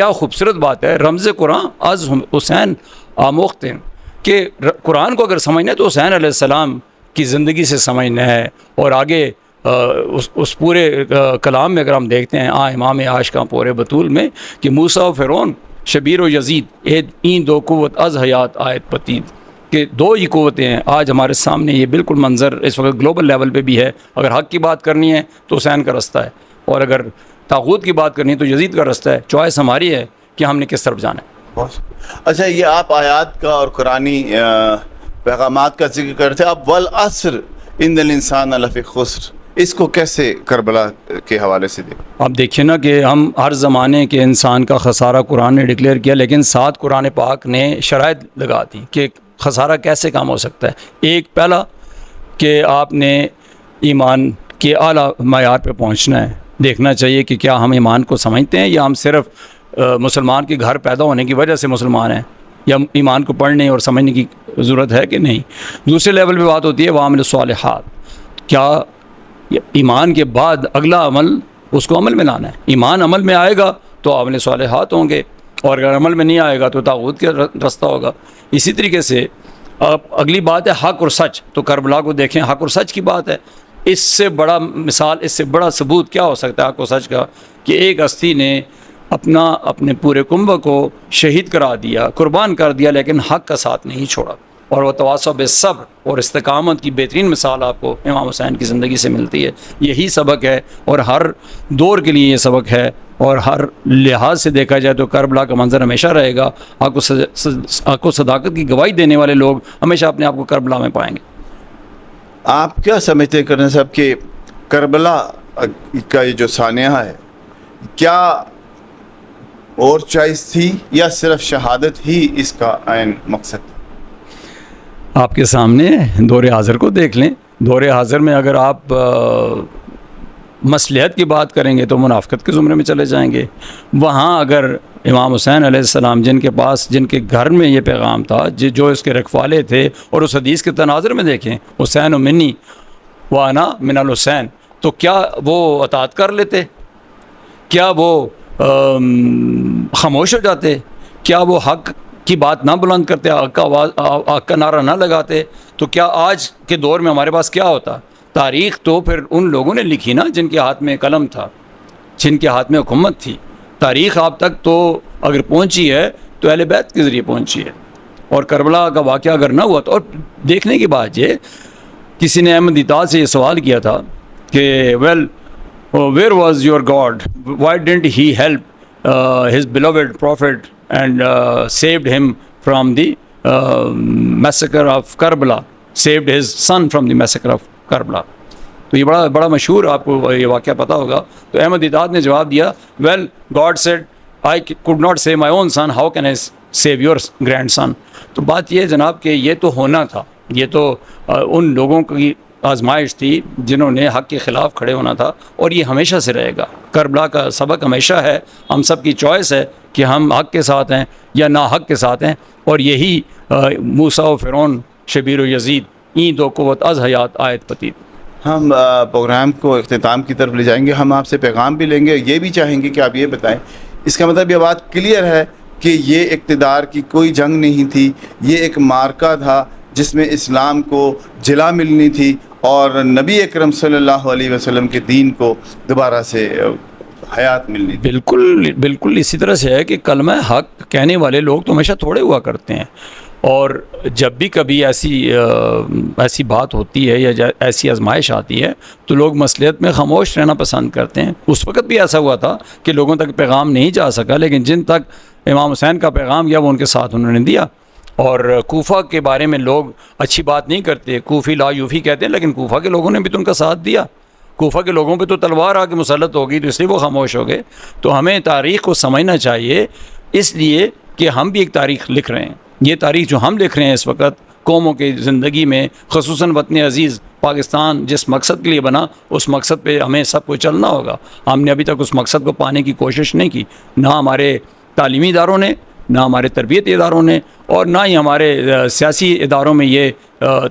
کیا خوبصورت بات ہے، رمز قرآن از حسین آموختن، کہ قرآن کو اگر سمجھنا ہے تو حسین علیہ السلام کی زندگی سے سمجھنا ہے. اور آگے اس پورے کلام میں اگر ہم دیکھتے ہیں امام عاشقاں پورے بطول میں کہ موسیٰ و فرعون شبیر و یزید این دو قوت از حیات آیت پتید، کہ دو ہی قوتیں ہیں آج ہمارے سامنے. یہ بالکل منظر اس وقت گلوبل لیول پہ بھی ہے. اگر حق کی بات کرنی ہے تو حسین کا رستہ ہے، اور اگر طاغوت کی بات کرنی ہے تو یزید کا رستہ ہے. چوائس ہماری ہے کہ ہم نے کس طرف جانا ہے. اچھا، یہ آپ آیات کا اور قرآنی پیغامات کا ذکر کرتے ہیں. اب والعصر ان الانسان لفی خسر، اس کو کیسے کربلا کے حوالے سے دیکھیں؟ آپ دیکھیے نا کہ ہم ہر زمانے کے انسان کا خسارہ قرآن نے ڈکلیئر کیا، لیکن ساتھ قرآن پاک نے شرائط لگا دی کہ خسارہ کیسے کام ہو سکتا ہے. ایک پہلا کہ آپ نے ایمان کے اعلیٰ معیار پہ پہنچنا ہے. دیکھنا چاہیے کہ کیا ہم ایمان کو سمجھتے ہیں یا ہم صرف مسلمان کے گھر پیدا ہونے کی وجہ سے مسلمان ہیں، یا ایمان کو پڑھنے اور سمجھنے کی ضرورت ہے کہ نہیں. دوسرے لیول پہ بات ہوتی ہے وعامل الصالحات، کیا ایمان کے بعد اگلا عمل اس کو عمل میں لانا ہے. ایمان عمل میں آئے گا تو عمل صالحات ہوں گے، اور اگر عمل میں نہیں آئے گا تو طاغوت کا رستہ ہوگا. اسی طریقے سے اگلی بات ہے حق اور سچ. تو کربلا کو دیکھیں، حق اور سچ کی بات ہے. اس سے بڑا مثال، اس سے بڑا ثبوت کیا ہو سکتا ہے حق و سچ کا، کہ ایک ہستی نے اپنے پورے کنبہ کو شہید کرا دیا، قربان کر دیا، لیکن حق کا ساتھ نہیں چھوڑا. اور وہ تواصع بالصبر اور استقامت کی بہترین مثال آپ کو امام حسین کی زندگی سے ملتی ہے. یہی سبق ہے، اور ہر دور کے لیے یہ سبق ہے، اور ہر لحاظ سے دیکھا جائے تو کربلا کا منظر ہمیشہ رہے گا. حق و صداقت کی گواہی دینے والے لوگ ہمیشہ اپنے آپ کو کربلا میں پائیں گے. آپ کیا سمجھتے ہیں کرنے صاحب کہ کربلا کا یہ جو سانحہ ہے، کیا اور چوائس تھی یا صرف شہادت ہی اس کا عین مقصد؟ آپ کے سامنے دور حاضر کو دیکھ لیں. دور حاضر میں اگر آپ مصلحت کی بات کریں گے تو منافقت کے زمرے میں چلے جائیں گے. وہاں اگر امام حسین علیہ السلام جن کے گھر میں یہ پیغام تھا، جو اس کے رکھوالے تھے، اور اس حدیث کے تناظر میں دیکھیں حسین و منی وانا من الحسین، تو کیا وہ اطاعت کر لیتے؟ کیا وہ خاموش ہو جاتے؟ کیا وہ حق کی بات نہ بلند کرتے، حق کا نعرہ نہ لگاتے؟ تو کیا آج کے دور میں ہمارے پاس کیا ہوتا؟ تاریخ تو پھر ان لوگوں نے لکھی نا جن کے ہاتھ میں قلم تھا، جن کے ہاتھ میں حکومت تھی. تاریخ آپ تک تو اگر پہنچی ہے تو اہل بیت کے ذریعے پہنچی ہے. اور کربلا کا واقعہ اگر نہ ہوا تو، اور دیکھنے کی بات یہ، کسی نے احمد دیدار سے یہ سوال کیا تھا کہ well where was your god, why didn't he help his beloved prophet and saved him from the massacre of Karbala, saved his son from the massacre of Karbala. تو یہ بڑا مشہور، آپ کو یہ واقعہ پتہ ہوگا. تو احمد دیدار نے جواب دیا، well God said I could not save my own son, how can I save your grandson. تو بات یہ جناب کہ یہ تو ہونا تھا، یہ تو ان لوگوں کی آزمائش تھی جنہوں نے حق کے خلاف کھڑے ہونا تھا، اور یہ ہمیشہ سے رہے گا. کربلا کا سبق ہمیشہ ہے، ہم سب کی چوائس ہے کہ ہم حق کے ساتھ ہیں یا نا حق کے ساتھ ہیں. اور یہی موسیٰ و فرعون شبیر و یزید این دو قوت از حیات آیت پتید. ہم پروگرام کو اختتام کی طرف لے جائیں گے. ہم آپ سے پیغام بھی لیں گے، یہ بھی چاہیں گے کہ آپ یہ بتائیں، اس کا مطلب یہ بات کلیئر ہے کہ یہ اقتدار کی کوئی جنگ نہیں تھی، یہ ایک معرکہ تھا جس میں اسلام کو جلا ملنی تھی اور نبی اکرم صلی اللہ علیہ وسلم کے دین کو دوبارہ سے حیات ملنی تھی. بالکل اسی طرح سے ہے کہ کلمہ حق کہنے والے لوگ تو ہمیشہ تھوڑے ہوا کرتے ہیں، اور جب بھی کبھی ایسی بات ہوتی ہے یا ایسی آزمائش آتی ہے تو لوگ مصلحت میں خاموش رہنا پسند کرتے ہیں. اس وقت بھی ایسا ہوا تھا کہ لوگوں تک پیغام نہیں جا سکا، لیکن جن تک امام حسین کا پیغام گیا وہ ان کے ساتھ انہوں نے دیا. اور کوفہ کے بارے میں لوگ اچھی بات نہیں کرتے، کوفی لا یوفی کہتے ہیں، لیکن کوفہ کے لوگوں نے بھی تو ان کا ساتھ دیا. کوفہ کے لوگوں پہ تو تلوار آ کے مسلط ہوگی، تو اس لیے وہ خاموش ہو گئے. تو ہمیں تاریخ کو سمجھنا چاہیے، اس لیے کہ ہم بھی ایک تاریخ لکھ رہے ہیں. یہ تاریخ جو ہم لکھ رہے ہیں اس وقت قوموں کی زندگی میں، خصوصاً وطن عزیز پاکستان جس مقصد کے لیے بنا، اس مقصد پہ ہمیں سب کو چلنا ہوگا. ہم نے ابھی تک اس مقصد کو پانے کی کوشش نہیں کی، نہ ہمارے تعلیمی اداروں نے، نہ ہمارے تربیتی اداروں نے اور نہ ہی ہمارے سیاسی اداروں میں یہ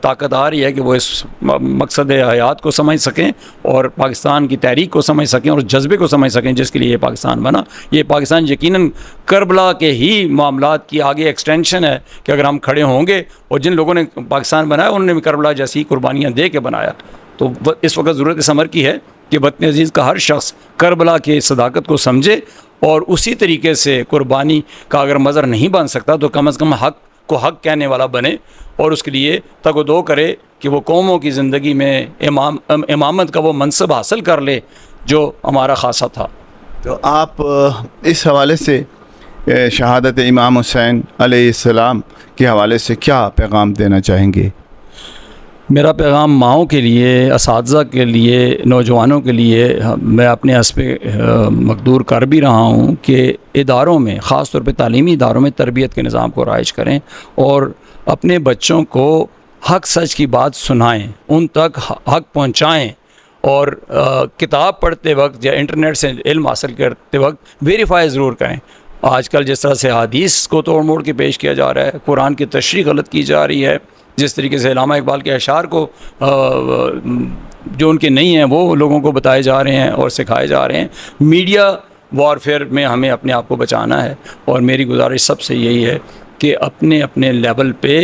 طاقت آ رہی ہے کہ وہ اس مقصد حیات کو سمجھ سکیں اور پاکستان کی تحریک کو سمجھ سکیں اور جذبے کو سمجھ سکیں جس کے لیے یہ پاکستان بنا. یہ پاکستان یقیناً کربلا کے ہی معاملات کی آگے ایکسٹینشن ہے کہ اگر ہم کھڑے ہوں گے اور جن لوگوں نے پاکستان بنایا انہوں نے بھی کربلا جیسی قربانیاں دے کے بنایا. تو اس وقت ضرورت اس امر کی ہے کہ وطن عزیز کا ہر شخص کربلا کی صداقت کو سمجھے اور اسی طریقے سے قربانی کا اگر مظہر نہیں بن سکتا تو کم از کم حق کو حق کہنے والا بنے اور اس کے لیے تگ و دو کرے کہ وہ قوموں کی زندگی میں امامت کا وہ منصب حاصل کر لے جو ہمارا خاصہ تھا. تو آپ اس حوالے سے شہادت امام حسین علیہ السلام کے حوالے سے کیا پیغام دینا چاہیں گے؟ میرا پیغام ماؤں کے لیے، اساتذہ کے لیے، نوجوانوں کے لیے میں اپنے حسب مقدور کر بھی رہا ہوں کہ اداروں میں، خاص طور پہ تعلیمی اداروں میں تربیت کے نظام کو رائج کریں اور اپنے بچوں کو حق سچ کی بات سنائیں، ان تک حق پہنچائیں اور کتاب پڑھتے وقت یا انٹرنیٹ سے علم حاصل کرتے وقت ویریفائی ضرور کریں. آج کل جس طرح سے حدیث کو توڑ موڑ کے پیش کیا جا رہا ہے، قرآن کی تشریح غلط کی جا رہی ہے، جس طریقے سے علامہ اقبال کے اشعار کو جو ان کے نہیں ہیں وہ لوگوں کو بتائے جا رہے ہیں اور سکھائے جا رہے ہیں. میڈیا وارفیئر میں ہمیں اپنے آپ کو بچانا ہے اور میری گزارش سب سے یہی ہے کہ اپنے اپنے لیول پہ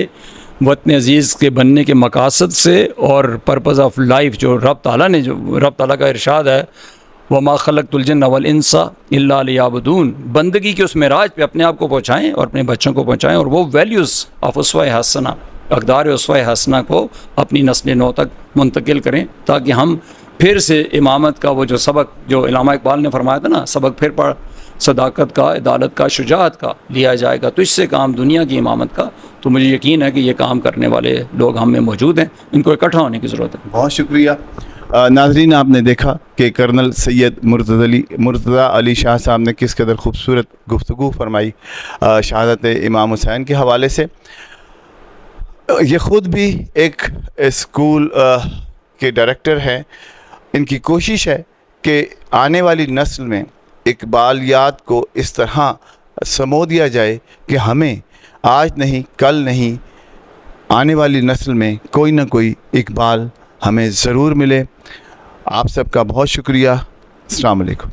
وطن عزیز کے بننے کے مقاصد سے اور پرپز آف لائف جو رب تعالیٰ کا ارشاد ہے وَمَا خَلَقْتُ الْجِنَّ وَالْإِنسَ إِلَّا لِيَعْبُدُونَ، بندگی کے اس معراج پہ اپنے آپ کو پہنچائیں اور اپنے بچوں کو پہنچائیں اور وہ ویلیوز آف اسوہ حسنہ، اقدار اسوہ حسنہ کو اپنی نسل نو تک منتقل کریں تاکہ ہم پھر سے امامت کا وہ جو سبق جو علامہ اقبال نے فرمایا تھا نا، سبق پھر پڑھ صداقت کا، عدالت کا، شجاعت کا لیا جائے گا، تو اس سے کام دنیا کی امامت کا. تو مجھے یقین ہے کہ یہ کام کرنے والے لوگ ہم میں موجود ہیں، ان کو اکٹھا ہونے کی ضرورت ہے. بہت شکریہ. ناظرین، آپ نے دیکھا کہ کرنل سید مرتضی علی شاہ صاحب نے کس قدر خوبصورت گفتگو فرمائی شہادت امام حسین کے حوالے سے. یہ خود بھی ایک اسکول کے ڈائریکٹر ہیں. ان کی کوشش ہے کہ آنے والی نسل میں اقبالیات کو اس طرح سمو دیا جائے کہ ہمیں آج نہیں کل نہیں آنے والی نسل میں کوئی نہ کوئی اقبال ہمیں ضرور ملے. آپ سب کا بہت شکریہ. السلام علیکم.